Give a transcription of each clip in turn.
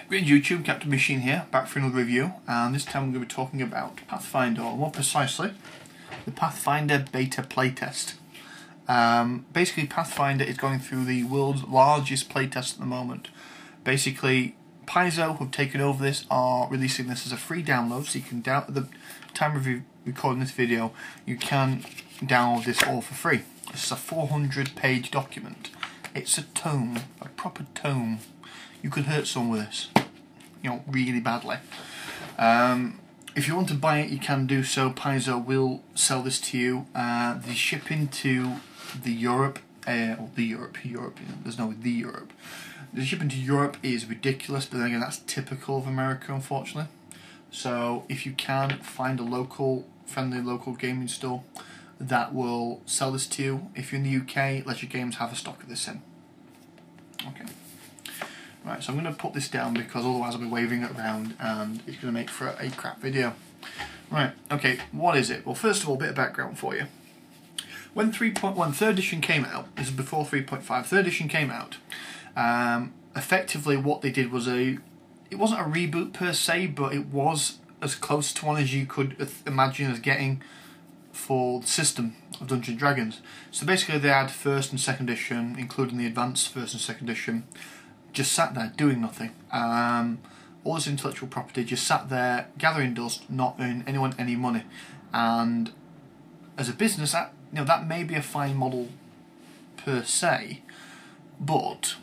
Great YouTube, Captain Machine here, back for another review, and this time we're going to be talking about Pathfinder, or more precisely, the Pathfinder beta playtest. Basically, Pathfinder is going through the world's largest playtest at the moment. Basically, Paizo, who have taken over this, are releasing this as a free download, so you can at the time of recording this video, you can download this all for free. This is a 400-page document. It's a tome, a proper tome. You could hurt someone with this, really badly. If you want to buy it, you can do so. Paizo will sell this to you. The shipping to Europe, there's no the Europe. The shipping to Europe is ridiculous, but then again, that's typical of America, unfortunately. So if you can find a friendly local gaming store that will sell this to you. If you're in the UK, Leisure Games have a stock of this in. Okay. Right, so I'm going to put this down because otherwise I'll be waving it around and it's going to make for a crap video. Right, okay, what is it? Well, first of all, a bit of background for you. When 3.1 3rd edition came out, this is before 3.5, 3rd edition came out, effectively what they did was it wasn't a reboot per se, but it was as close to one as you could imagine as getting for the system of Dungeons & Dragons. So basically they had 1st and 2nd edition, including the advanced 1st and 2nd edition, just sat there doing nothing. All this intellectual property just sat there gathering dust, not earning anyone any money. And as a business, that may be a fine model per se, but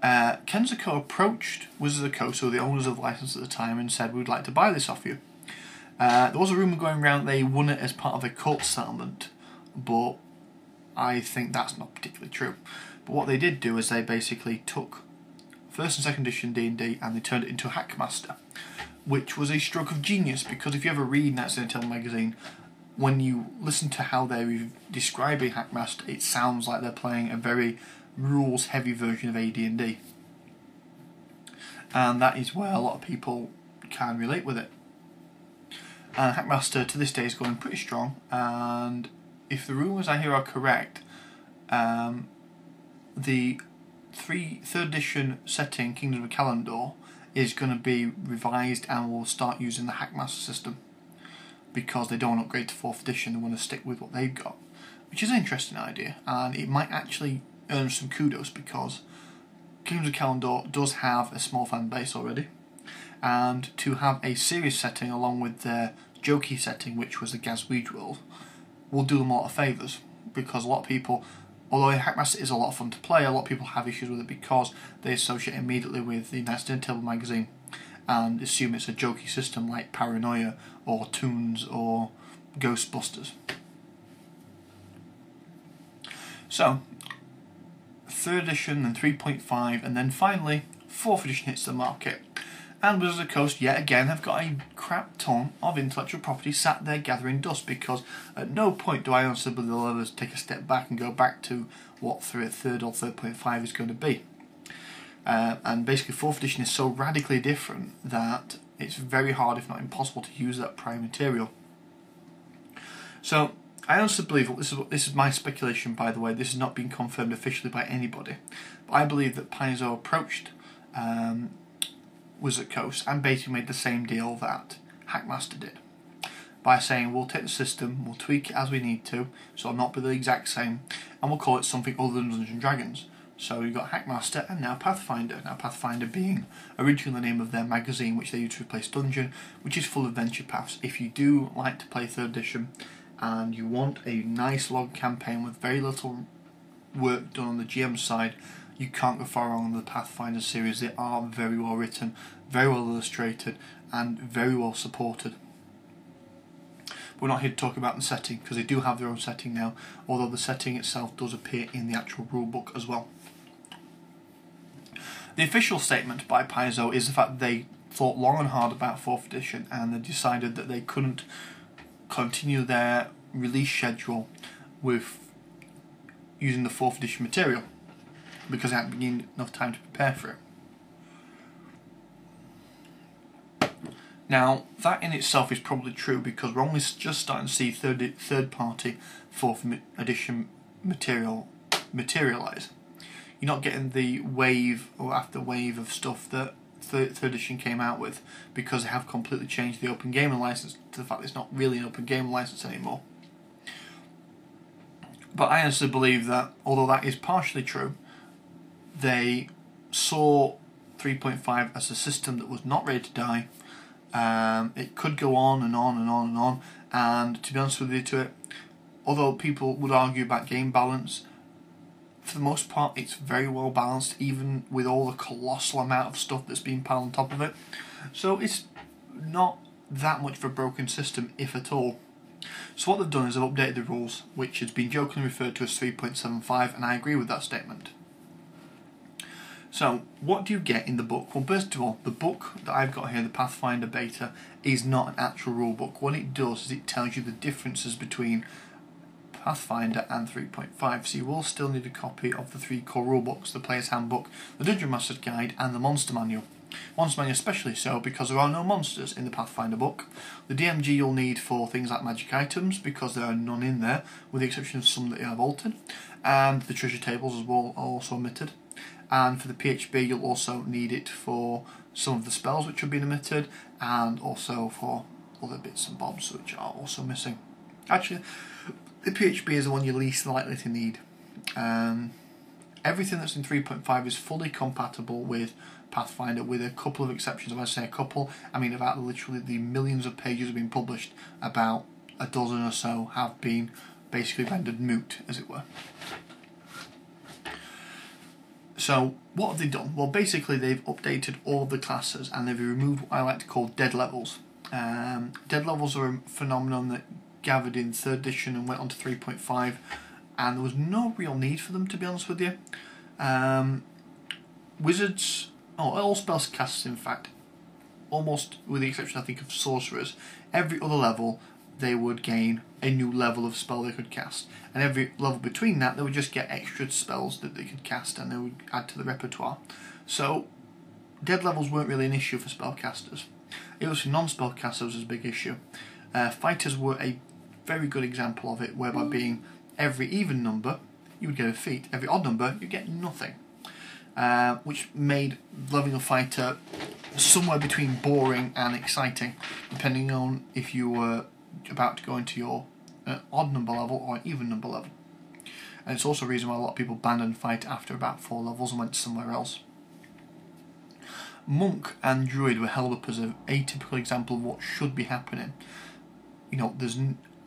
Kensico approached Wizards of the Coast, so the owners of the license at the time, and said, "We'd like to buy this off you." There was a rumour going around they won it as part of a cult settlement, but I think that's not particularly true. But what they did do is they basically took 1st and 2nd edition D&D and they turned it into a Hackmaster, which was a stroke of genius, because if you ever read Knights of the Tale magazine, when you listen to how they describe a Hackmaster, it sounds like they're playing a very rules-heavy version of AD&D. And that is where a lot of people can relate with it. Hackmaster to this day is going pretty strong, and if the rumours I hear are correct, the 3rd edition setting, Kingdom of Kalandor, is going to be revised and will start using the Hackmaster system, because they don't want to upgrade to 4th edition. They want to stick with what they've got, which is an interesting idea, and it might actually earn some kudos, because Kingdoms of Kalandor does have a small fan base already, and to have a serious setting along with their jokey setting, which was the Gazweed world, will do them a lot of favours, because a lot of people, although Hackmaster is a lot of fun to play, a lot of people have issues with it because they associate immediately with the Knights of the Tale magazine and assume it's a jokey system like Paranoia or Toons or Ghostbusters. So 3rd edition, then 3.5, and then finally 4th edition hits the market. And Wizards of the Coast, yet again, have got a crap ton of intellectual property sat there gathering dust, because at no point do I honestly believe they'll ever take a step back and go back to what 3rd or 3.5 is going to be. And basically 4th edition is so radically different that it's very hard, if not impossible, to use that prior material. So I honestly believe, this is my speculation by the way, this has not been confirmed officially by anybody, but I believe that Paizo approached Wizards of the Coast and basically made the same deal that Hackmaster did, by saying we'll take the system, we'll tweak it as we need to, so it'll not be the exact same, and we'll call it something other than Dungeons & Dragons. So you've got Hackmaster and now Pathfinder. Now Pathfinder being originally the name of their magazine, which they used to replace Dungeon, which is full of adventure paths. If you do like to play 3rd edition and you want a nice log campaign with very little work done on the GM side, you can't go far wrong in the Pathfinder series. They are very well written, very well illustrated, and very well supported. We're not here to talk about the setting, because they do have their own setting now, although the setting itself does appear in the actual rulebook as well. The official statement by Paizo is the fact that they thought long and hard about 4th edition, and they decided that they couldn't continue their release schedule with using the 4th edition material, because they hadn't been enough time to prepare for it. Now, that in itself is probably true, because we're only just starting to see third-party 4th edition material materialise. You're not getting the wave or after wave of stuff that third edition came out with, because they have completely changed the open gaming license to the fact that it's not really an open gaming license anymore. But I honestly believe that, although that is partially true, they saw 3.5 as a system that was not ready to die. It could go on and on and on and on, and to be honest with you, although people would argue about game balance, for the most part it's very well balanced, even with all the colossal amount of stuff that's been piled on top of it. So it's not that much of a broken system, if at all. So what they've done is they've updated the rules, which has been jokingly referred to as 3.75, and I agree with that statement. So what do you get in the book? Well, first of all, the book that I've got here, the Pathfinder Beta, is not an actual rule book. What it does is it tells you the differences between Pathfinder and 3.5, so you will still need a copy of the 3 core rulebooks: the Player's Handbook, the Dungeon Master's Guide, and the Monster Manual. Monster Manual especially so because there are no monsters in the Pathfinder book. The DMG you'll need for things like magic items, because there are none in there, with the exception of some that you have altered, and the treasure tables as well are also omitted. And for the PHB you'll also need it for some of the spells which have been omitted, and also for other bits and bobs which are also missing. Actually, the PHB is the one you're least likely to need. Everything that's in 3.5 is fully compatible with Pathfinder, with a couple of exceptions. When I say a couple, I mean about literally the millions of pages have been published, about a dozen or so have been basically rendered moot, as it were. So what have they done? Well, basically they've updated all the classes and they've removed what I like to call dead levels. Dead levels are a phenomenon that gathered in 3rd edition and went on to 3.5, and there was no real need for them, to be honest with you. Wizards, all spellcasters in fact, almost with the exception I think of sorcerers, every other level they would gain a new level of spell they could cast, and every level between that they would just get extra spells that they could cast and they would add to the repertoire. So dead levels weren't really an issue for spellcasters. It was for non-spellcasters was a big issue. Fighters were a very good example of it, whereby being every even number you would get a feat, every odd number you get nothing, which made leveling a fighter somewhere between boring and exciting, depending on if you were about to go into your odd number level or an even number level. And it's also a reason why a lot of people abandoned fight after about 4 levels and went somewhere else. Monk and Druid were held up as an atypical example of what should be happening. You know, there's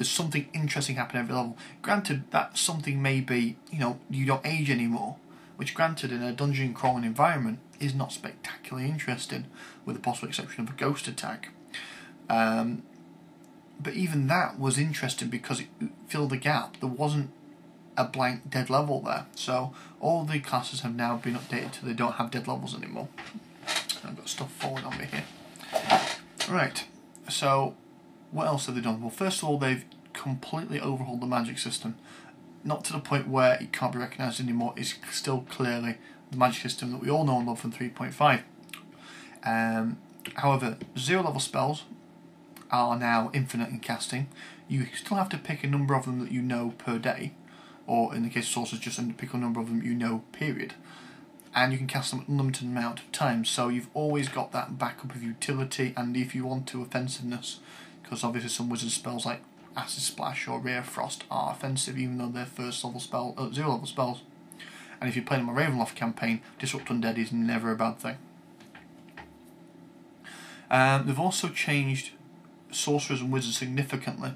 something interesting happening every level. Granted, that something may be, you don't age anymore, which granted in a dungeon crawling environment is not spectacularly interesting, with the possible exception of a ghost attack. But even that was interesting because it filled the gap. There wasn't a blank dead level there. So all the classes have now been updated so they don't have dead levels anymore. I've got stuff falling on me here. Right, so what else have they done? Well, first of all, they've completely overhauled the magic system. Not to the point where it can't be recognised anymore. It's still clearly the magic system that we all know and love from 3.5. However, 0 level spells are now infinite in casting. You still have to pick a number of them that you know per day, or in the case of sorcerers, just pick a number of them you know, period. And you can cast them an unlimited amount of times, so you've always got that backup of utility, and if you want to, offensiveness, because obviously some wizard spells like Acid Splash or Rare Frost are offensive even though they're 0 level spells. And if you're playing a Ravenloft campaign, Disrupt Undead is never a bad thing. They've also changed sorcerers and wizards significantly